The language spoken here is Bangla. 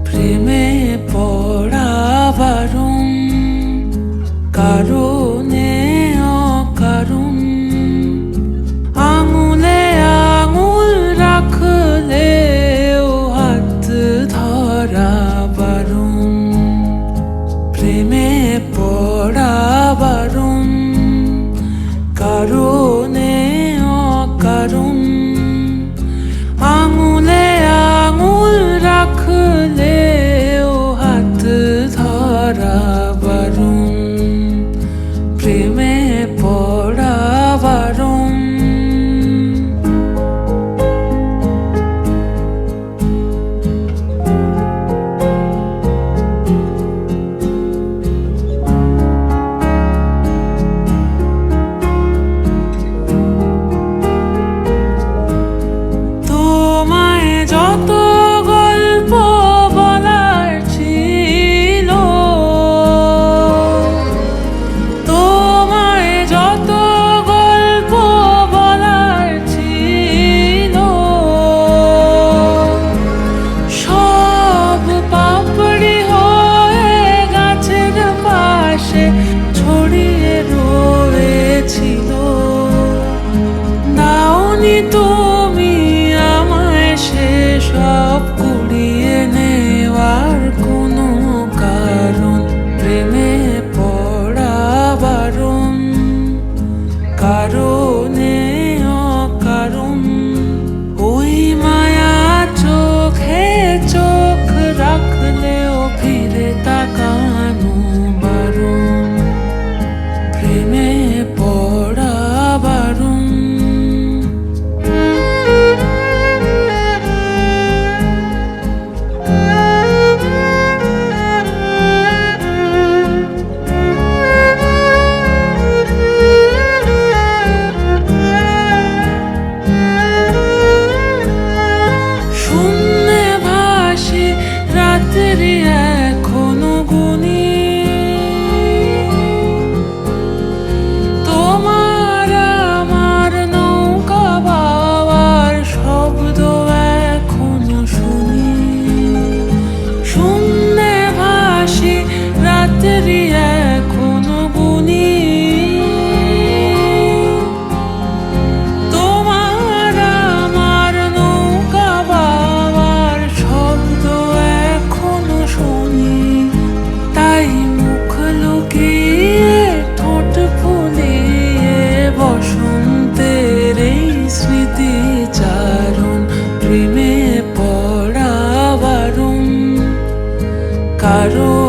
প্রেমে পড়া বারণ, কারণে অকারণ। আঙুলে আঙুল রাখলেও হাত ধরা বারণ, প্রেমে পড়া বারণ, কারণে অকারণ। আঙুলে আঙুল রাখলেও হাত ধরা বারণ, প্রেমে পড়া বারণ। তোমায় যত গল্প বলার ছিল, তোমায় যত গল্প বলার ছিল, সব পাপড়ি হয়ে গাছের পাশে ছড়িয়ে রয়েছিল। নাওনি তুমি আমায় সেসব কুড়িয়ে নেওয়ার কোনো কারণ, প্রেমে পড়া বারণ, কারণে অকারণ। ওই মায়া চোখে চোখ রাখলেও ফিরে তাকানো বারণ, প্রেমে পড়া বারণ। শূন্যে ভাসি রাত্রি এখনো গুনি, তোমার আমার নৌকা বাবার শব্দ এখনো শুনি। শূন্যে ভাসি রাত্রি এখনো গুনি, তোমার আমার নৌকা বাবার শব্দ এখনো শুনি। তাই মুখ লুকিয়ে ঠোঁট ফুলিয়ে বসন্তের এই স্মৃতিচারণ, প্রেমে পড়া বারণ, কারণ